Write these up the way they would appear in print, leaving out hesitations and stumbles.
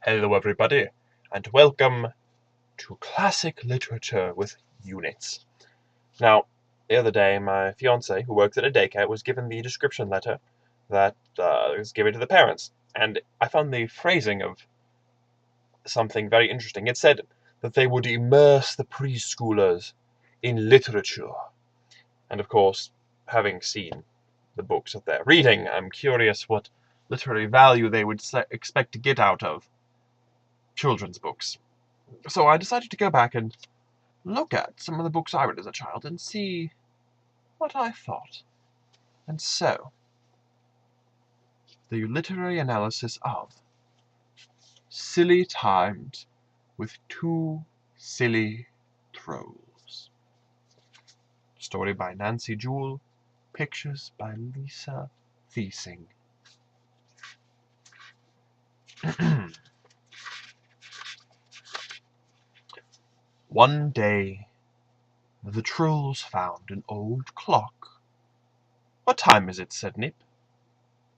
Hello everybody, and welcome to Classic Literature with Units. Now, the other day, my fiance, who works at a daycare, was given the description letter that was given to the parents, and I found the phrasing of something very interesting. It said that they would immerse the preschoolers in literature. And of course, having seen the books that they're reading, I'm curious what literary value they would expect to get out of children's books. So I decided to go back and look at some of the books I read as a child and see what I thought. And so, the literary analysis of Silly Times with Two Silly Trolls. Story by Nancy Jewell, pictures by Lisa Thiesing. One day, the trolls found an old clock. "What time is it?" said Nip.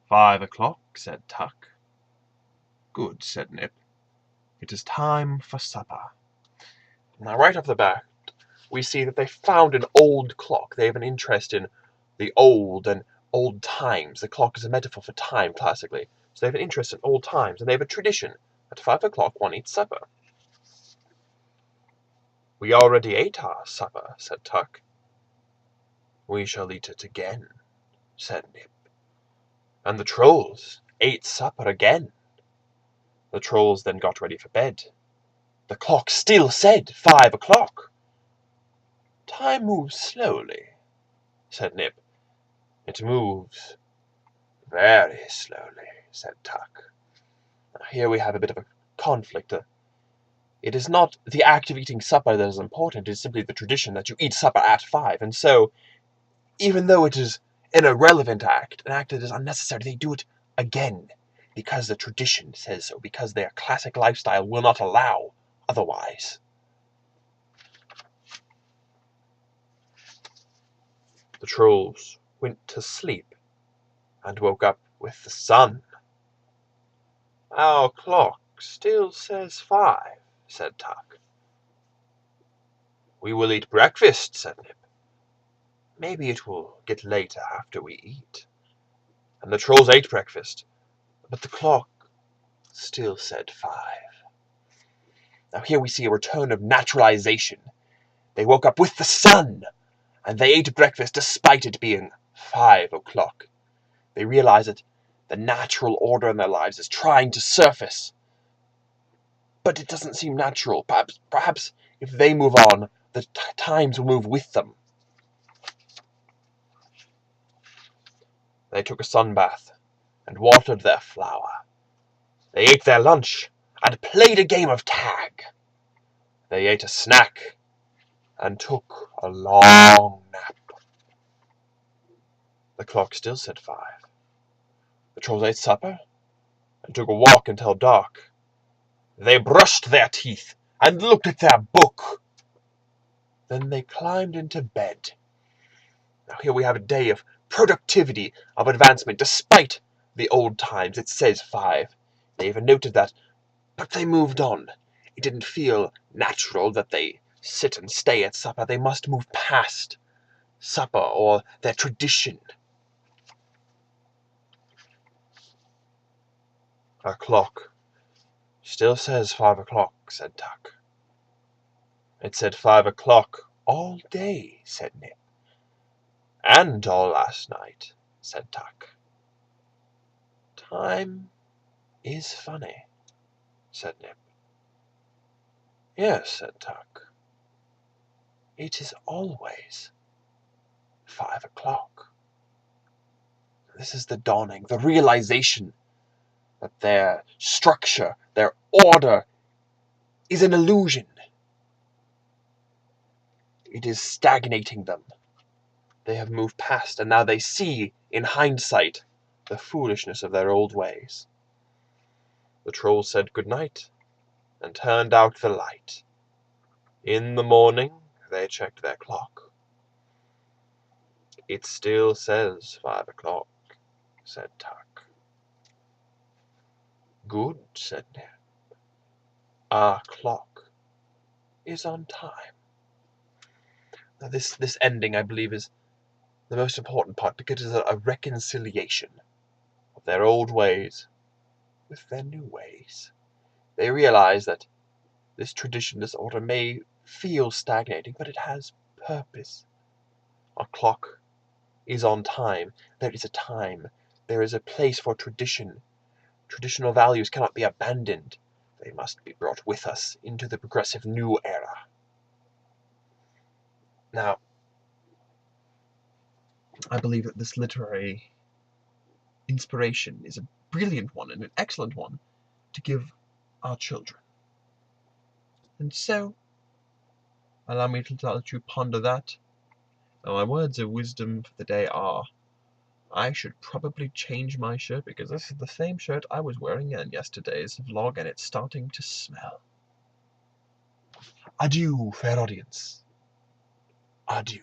"5 o'clock," said Tuck. "Good," said Nip. "It is time for supper." Now, right off the bat, we see that they found an old clock. They have an interest in the old and old times. The clock is a metaphor for time, classically. So they have an interest in old times, and they have a tradition. At 5 o'clock, one eats supper. "We already ate our supper," said Tuck. "We shall eat it again," said Nip. And the trolls ate supper again. The trolls then got ready for bed. The clock still said 5 o'clock. "Time moves slowly," said Nip. "It moves very slowly," said Tuck. Now, here we have a bit of a conflict. It is not the act of eating supper that is important, it is simply the tradition that you eat supper at 5. And so, even though it is an irrelevant act, an act that is unnecessary, they do it again, because the tradition says so, because their classic lifestyle will not allow otherwise. The trolls went to sleep and woke up with the sun. "Our clock still says 5, said Tuck. "We will eat breakfast," said Nip. "Maybe it will get later after we eat." And the trolls ate breakfast, but the clock still said 5. Now here we see a return of naturalization. They woke up with the sun, and they ate breakfast despite it being 5 o'clock. They realize that the natural order in their lives is trying to surface. But it doesn't seem natural. Perhaps if they move on, the times will move with them. They took a sun bath and watered their flower. They ate their lunch and played a game of tag. They ate a snack and took a long nap. The clock still said 5. The trolls ate supper and took a walk until dark. They brushed their teeth and looked at their book. Then they climbed into bed. Now here we have a day of productivity, of advancement, despite the old times. It says 5. They even noted that, but they moved on. It didn't feel natural that they sit and stay at supper. They must move past supper or their tradition. "Our clock still says 5 o'clock, said Tuck. "It said 5 o'clock all day," said Nip. "And all last night," said Tuck. "Time is funny," said Nip. "Yes," said Tuck. "It is always 5 o'clock." This is the dawning, the realization that their structure, their order, is an illusion. It is stagnating them. They have moved past, and now they see, in hindsight, the foolishness of their old ways. The trolls said good night and turned out the light. In the morning, they checked their clock. "It still says 5 o'clock, said Tuck. "Good," said Nip. Our clock is on time. Now this ending, I believe, is the most important part, because it's a reconciliation of their old ways with their new ways. They realize that this tradition, this order, may feel stagnating, but it has purpose. Our clock is on time. There is a time. There is a place for tradition. Traditional values cannot be abandoned. They must be brought with us into the progressive new era. Now, I believe that this literary inspiration is a brilliant one and an excellent one to give our children. And so, allow me to let you ponder that. Now, my words of wisdom for the day are, I should probably change my shirt, because this is the same shirt I was wearing in yesterday's vlog, and it's starting to smell. Adieu, fair audience. Adieu.